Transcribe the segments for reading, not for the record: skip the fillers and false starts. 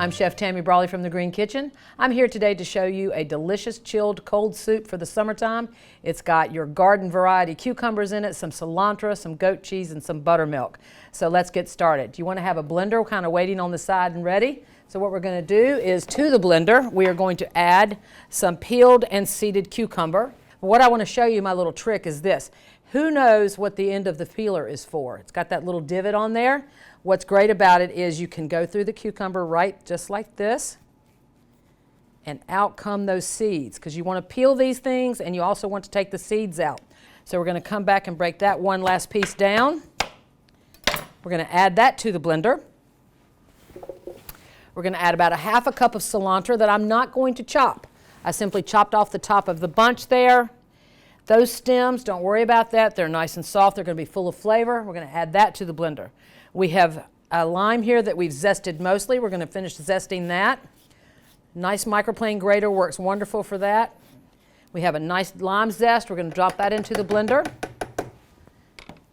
I'm Chef Tammy Brawley from The Green Kitchen. I'm here today to show you a delicious chilled cold soup for the summertime. It's got your garden variety cucumbers in it, some cilantro, some goat cheese, and some buttermilk. So let's get started. You want to have a blender kind of waiting on the side and ready. So what we're going to do is to the blender, we are going to add some peeled and seeded cucumber. What I want to show you, my little trick, is this. Who knows what the end of the peeler is for? It's got that little divot on there. What's great about it is you can go through the cucumber right just like this, and out come those seeds, because you want to peel these things and you also want to take the seeds out. So we're going to come back and break that one last piece down. We're going to add that to the blender. We're going to add about a half a cup of cilantro that I'm not going to chop. I simply chopped off the top of the bunch there. Those stems, don't worry about that. They're nice and soft. They're going to be full of flavor. We're going to add that to the blender. We have a lime here that we've zested mostly. We're going to finish zesting that. Nice microplane grater works wonderful for that. We have a nice lime zest. We're going to drop that into the blender.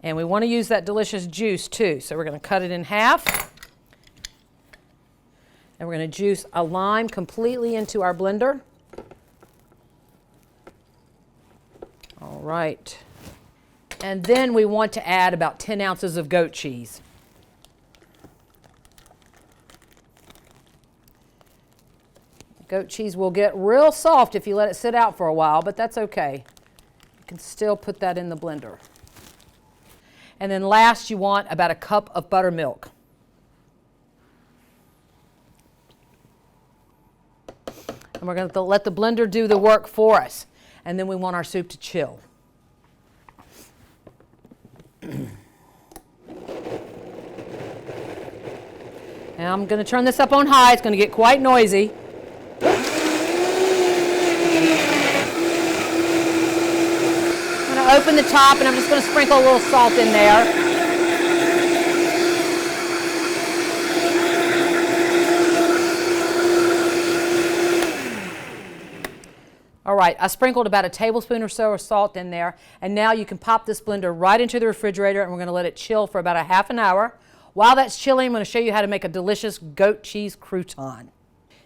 And we want to use that delicious juice too. So we're going to cut it in half. And we're going to juice a lime completely into our blender. All right. And then we want to add about 10 ounces of goat cheese. Goat cheese will get real soft if you let it sit out for a while, but that's okay. You can still put that in the blender. And then last, you want about a cup of buttermilk. And we're going to let the blender do the work for us. And then we want our soup to chill. And I'm going to turn this up on high. It's going to get quite noisy. I'm going to open the top and I'm just going to sprinkle a little salt in there. All right, I sprinkled about a tablespoon or so of salt in there, and now you can pop this blender right into the refrigerator, and we're going to let it chill for about a half an hour. While that's chilling, I'm going to show you how to make a delicious goat cheese crouton.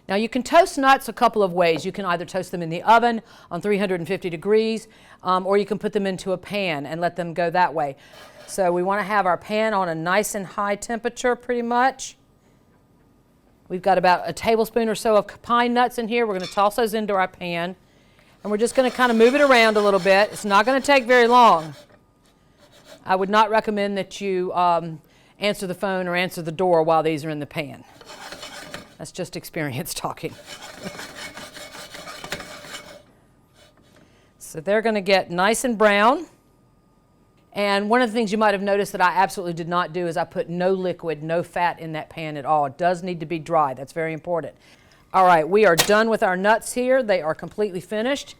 Now you can toast nuts a couple of ways. You can either toast them in the oven on 350 degrees, or you can put them into a pan and let them go that way. So we want to have our pan on a nice and high temperature pretty much. We've got about a tablespoon or so of pine nuts in here. We're going to toss those into our pan. And we're just going to kind of move it around a little bit. It's not going to take very long. I would not recommend that you answer the phone or answer the door while these are in the pan. That's just experience talking. So they're going to get nice and brown. And one of the things you might have noticed that I absolutely did not do is I put no liquid, no fat in that pan at all. It does need to be dry. That's very important. All right, we are done with our nuts here. They are completely finished.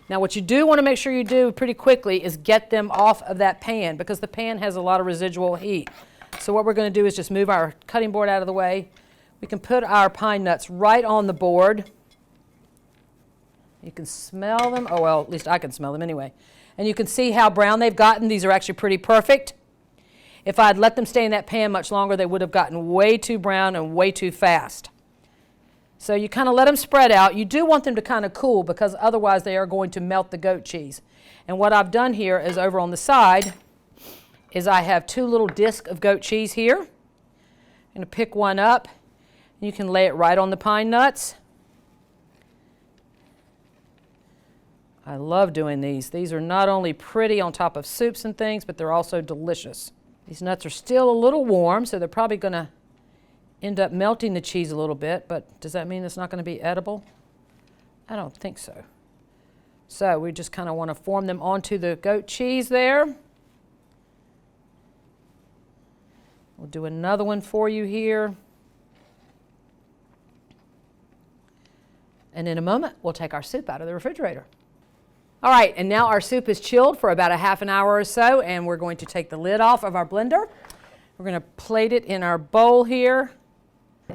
Now what you do want to make sure you do pretty quickly is get them off of that pan, because the pan has a lot of residual heat. So what we're going to do is just move our cutting board out of the way. We can put our pine nuts right on the board. You can smell them. Oh, well, at least I can smell them anyway. And you can see how brown they've gotten. These are actually pretty perfect. If I'd let them stay in that pan much longer, they would have gotten way too brown and way too fast. So you kind of let them spread out. You do want them to kind of cool, because otherwise they are going to melt the goat cheese. And what I've done here is over on the side is I have 2 little discs of goat cheese here. I'm going to pick one up. You can lay it right on the pine nuts. I love doing these. These are not only pretty on top of soups and things, but they're also delicious. These nuts are still a little warm, so they're probably going to end up melting the cheese a little bit, but does that mean it's not going to be edible? I don't think so. So we just kind of want to form them onto the goat cheese there. We'll do another one for you here. And in a moment, we'll take our soup out of the refrigerator. All right, and now our soup is chilled for about a half an hour or so, and we're going to take the lid off of our blender. We're going to plate it in our bowl here.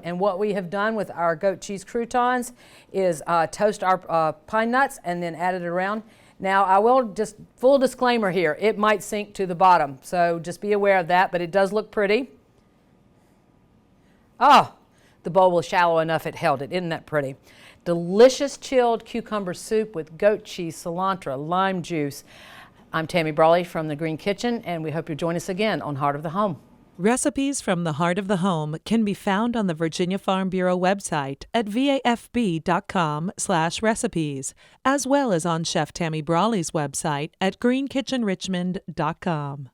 And what we have done with our goat cheese croutons is toast our pine nuts and then add it around. Now, I will just, full disclaimer here, it might sink to the bottom, so just be aware of that, but it does look pretty. Oh, the bowl was shallow enough it held it. Isn't that pretty? Delicious chilled cucumber soup with goat cheese, cilantro, lime juice. I'm Tammy Brawley from the Green Kitchen, and we hope you'll join us again on Heart of the Home. Recipes from the Heart of the Home can be found on the Virginia Farm Bureau website at vafb.com/recipes, as well as on Chef Tammy Brawley's website at greenkitchenrichmond.com.